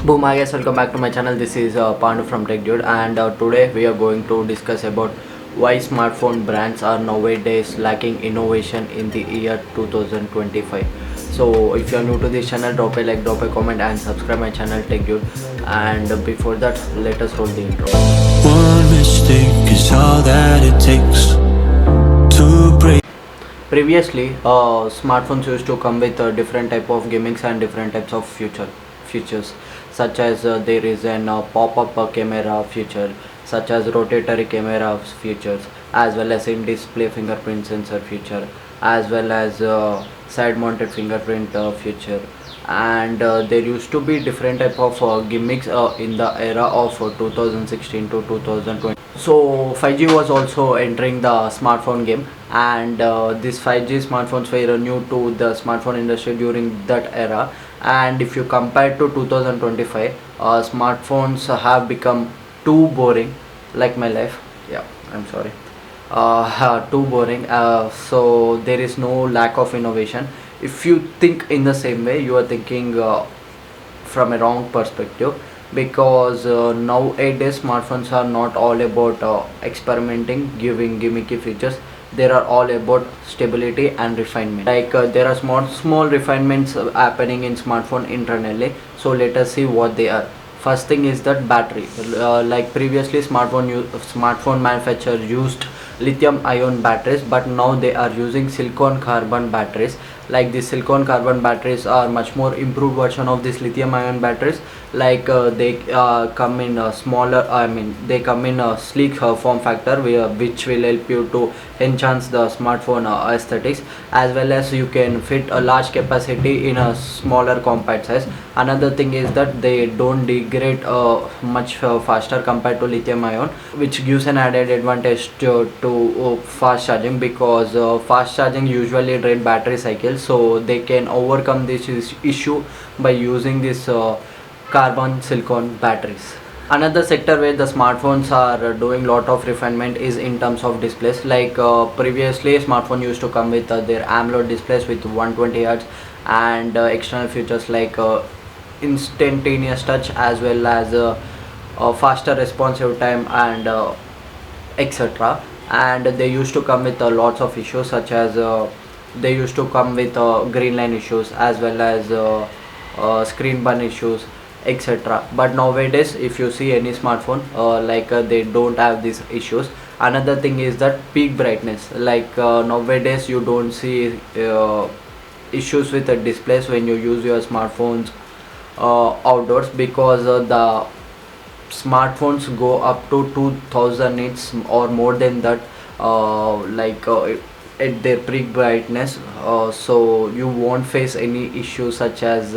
Boom, I guess welcome back to my channel. This is Pandu from Tech Dude, and today we are going to discuss about why smartphone brands are nowadays lacking innovation in the year 2025. So if you are new to this channel, drop a like, drop a comment, and subscribe my channel Tech Dude. And before that, let us roll the intro. One mistake is all that it takes to break. Previously, smartphones used to come with different type of gimmicks and different types of features, such as there is an pop-up camera feature, such as rotatory camera features, as well as in-display fingerprint sensor feature, as well as side-mounted fingerprint feature. And there used to be different type of gimmicks in the era of 2016 to 2020. So 5G was also entering the smartphone game, and these 5G smartphones were new to the smartphone industry during that era. And if you compare to 2025, smartphones have become too boring, like my life. Yeah, I'm sorry. Too boring. So there is no lack of innovation. If you think in the same way, you are thinking from a wrong perspective, because nowadays smartphones are not all about experimenting, giving gimmicky features. They are all about stability and refinement. Like there are small refinements happening in smartphone internally. So let us see what they are. First thing is that battery. Like previously, smartphone manufacturers used lithium ion batteries, but now they are using silicon carbon batteries. Like the silicon carbon batteries are much more improved version of this lithium ion batteries. Like they come in a smaller, they come in a sleek form factor, which will help you to enhance the smartphone aesthetics, as well as you can fit a large capacity in a smaller compact size. Another thing is that they don't degrade much faster compared to lithium ion, which gives an added advantage to fast charging, because fast charging usually drain battery cycles. So they can overcome this issue by using this carbon silicon batteries. Another sector where the smartphones are doing lot of refinement is in terms of displays. Like previously smartphone used to come with their AMOLED displays with 120 Hz, and external features like instantaneous touch, as well as faster responsive time, and etc. And they used to come with lots of issues, such as they used to come with green line issues, as well as screen burn issues, etc. But nowadays if you see any smartphone, they don't have these issues. Another thing is that peak brightness. Like nowadays you don't see issues with the displays when you use your smartphones outdoors, because the smartphones go up to 2000 nits or more than that, at their peak brightness. So you won't face any issues, such as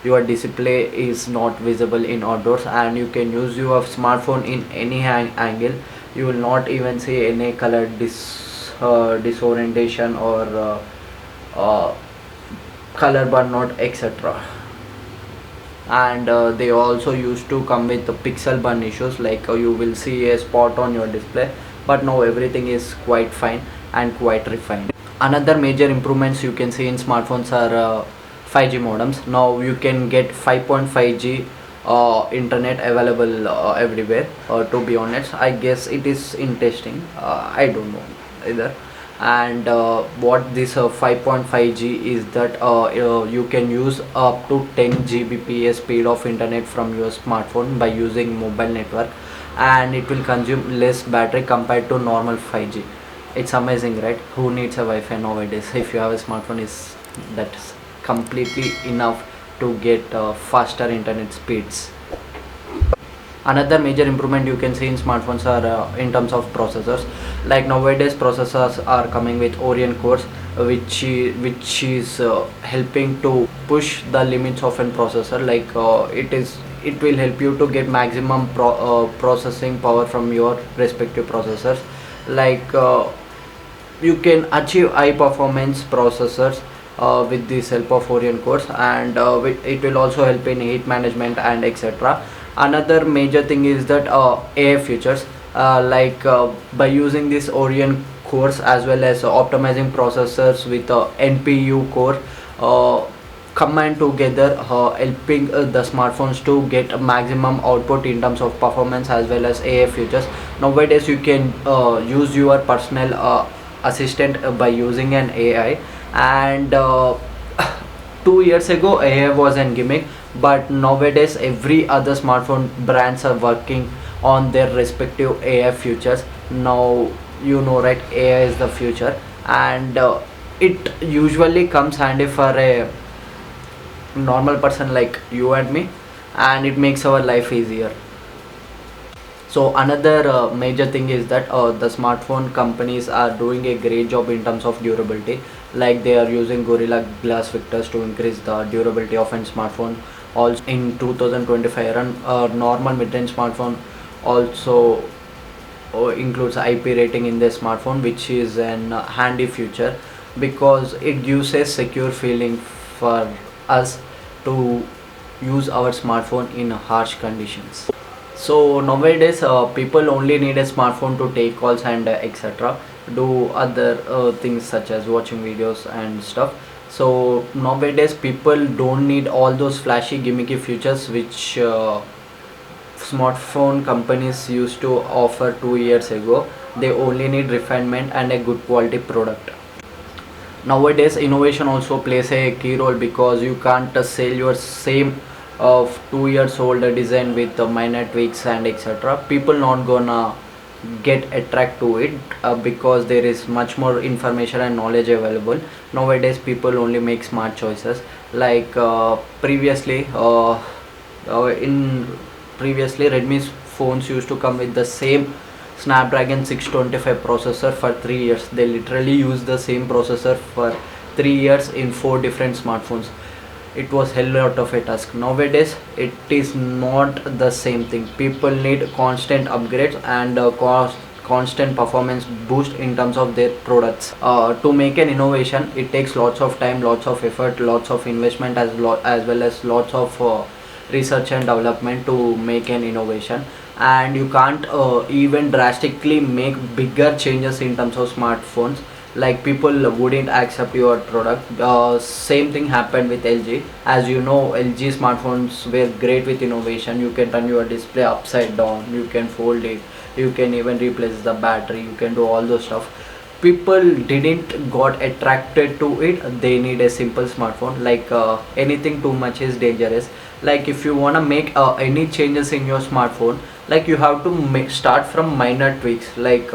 your display is not visible in outdoors, and you can use your smartphone in any angle. You will not even see any color disorientation, or color burnout, etc. And they also used to come with the pixel burn issues, like you will see a spot on your display. But now everything is quite fine and quite refined. Another major improvements you can see in smartphones are 5G modems. Now you can get 5.5G internet available everywhere. To be honest, I guess it is in testing. I don't know either. And what this 5.5G is that you can use up to 10 Gbps speed of internet from your smartphone by using mobile network, and it will consume less battery compared to normal 5G. It's amazing, right? Who needs a Wi-Fi nowadays? If you have a smartphone, is that's completely enough to get faster internet speeds. Another major improvement you can see in smartphones are in terms of processors. Like nowadays processors are coming with Orient cores, which is helping to push the limits of a processor. Like it will help you to get maximum processing power from your respective processors. Like you can achieve high performance processors with this help of Orient cores, and it will also help in heat management and etc. Another major thing is that AI features, by using this Orient cores, as well as optimizing processors with NPU core, combined together, helping the smartphones to get a maximum output in terms of performance as well as AI features. Nowadays you can use your personal assistant by using an AI, and 2 years ago AI was an gimmick, but nowadays every other smartphone brands are working on their respective AI features. Now you know, right, AI is the future, and it usually comes handy for a normal person like you and me, and it makes our life easier. So another major thing is that the smartphone companies are doing a great job in terms of durability, like they are using gorilla glass filters to increase the durability of a smartphone. Also in 2025, normal mid-range smartphone also includes IP rating in the smartphone, which is an handy feature because it gives a secure feeling for us to use our smartphone in harsh conditions. So nowadays people only need a smartphone to take calls and etc, do other things such as watching videos and stuff. So nowadays people don't need all those flashy gimmicky features which smartphone companies used to offer 2 years ago. They only need refinement and a good quality product. Nowadays innovation also plays a key role because you can't sell your same of 2 years old design with minor tweaks and etc. People not gonna get attract to it because there is much more information and knowledge available. Nowadays people only make smart choices, like in previously Redmi's phones used to come with the same Snapdragon 625 processor for 3 years. They literally use the same processor for 3 years in 4 different smartphones. It was hell lot of a task. Nowadays it is not the same thing. People need constant upgrades and constant performance boost in terms of their products. To make an innovation, it takes lots of time, lots of effort, lots of investment, as well as lots of research and development to make an innovation. And you can't even drastically make bigger changes in terms of smartphones, like people wouldn't accept your product. Same thing happened with LG. As you know, LG smartphones were great with innovation. You can turn your display upside down, you can fold it, you can even replace the battery, you can do all those stuff. People didn't got attracted to it. They need a simple smartphone. Like anything too much is dangerous. Like if you want to make any changes in your smartphone, like you have to start from minor tweaks, like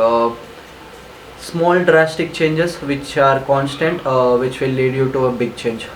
small drastic changes which are constant, which will lead you to a big change.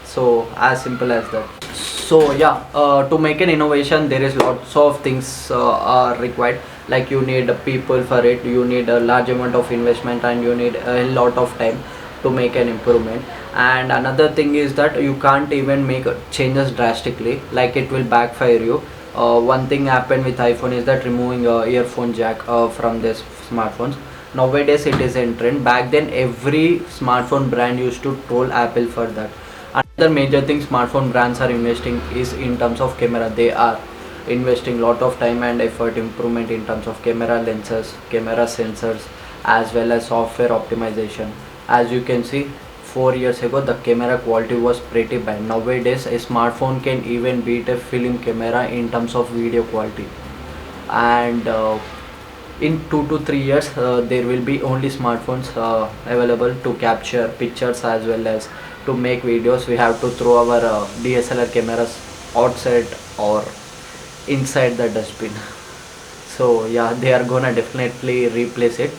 So as simple as that. So yeah, to make an innovation there is lots of things are required. Like you need people for it, you need a large amount of investment, and you need a lot of time to make an improvement. And another thing is that you can't even make changes drastically, like it will backfire you. One thing happened with iPhone is that removing earphone jack from this smartphones. Nowadays it is in trend. Back then every smartphone brand used to troll Apple for that. Another major thing smartphone brands are investing is in terms of camera. They are investing lot of time and effort improvement in terms of camera lenses, camera sensors, as well as software optimization. As you can see, 4 years ago the camera quality was pretty bad. Nowadays a smartphone can even beat a film camera in terms of video quality. And in 2 to 3 years there will be only smartphones available to capture pictures as well as to make videos. We have to throw our DSLR cameras outside or inside the dustbin. So yeah, they are gonna definitely replace it.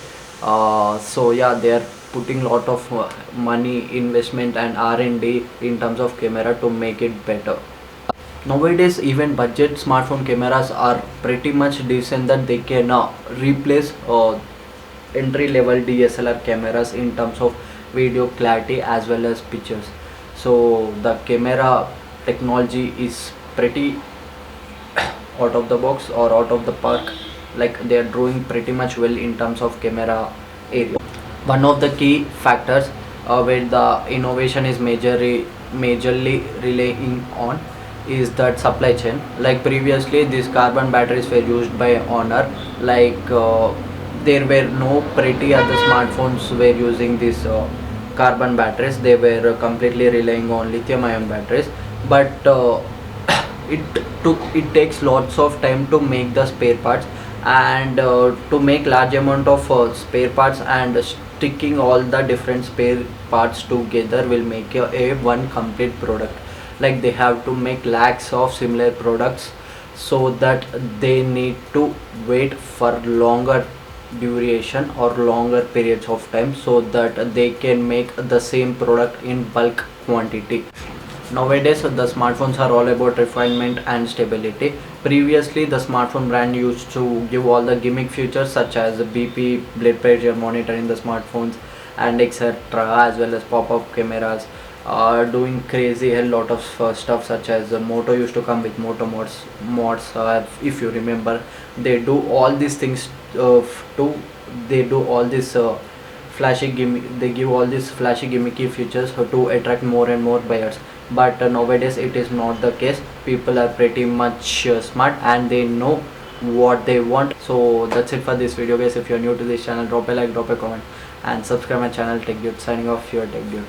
So yeah, they are putting lot of money, investment and R&D in terms of camera to make it better. Nowadays even budget smartphone cameras are pretty much decent, that they can replace entry level DSLR cameras in terms of video clarity as well as pictures. So the camera technology is pretty out of the box or out of the park. Like they are doing pretty much well in terms of camera area. One of the key factors where the innovation is majorly relying on is that supply chain. Like previously these carbon batteries were used by Honor. Like there were no pretty other smartphones were using this carbon batteries. They were completely relying on lithium ion batteries, but it it takes lots of time to make the spare parts, and to make large amount of spare parts, and sticking all the different spare parts together will make a one complete product. Like they have to make lakhs of similar products, so that they need to wait for longer duration or longer periods of time, so that they can make the same product in bulk quantity. Nowadays, the smartphones are all about refinement and stability. Previously, the smartphone brand used to give all the gimmick features such as BP, blood pressure monitor in the smartphones, and etc., as well as pop-up cameras. Doing crazy a lot of stuff, such as Moto used to come with Moto mods. If you remember, they do all these things to they do all this flashy gimmick. They give all these flashy gimmicky features to attract more and more buyers, but nowadays it is not the case. People are pretty much smart, and they know what they want. So that's it for this video, guys. If you're new to this channel, drop a like, drop a comment, and subscribe my channel. Tech Dude signing off, your Tech Dude.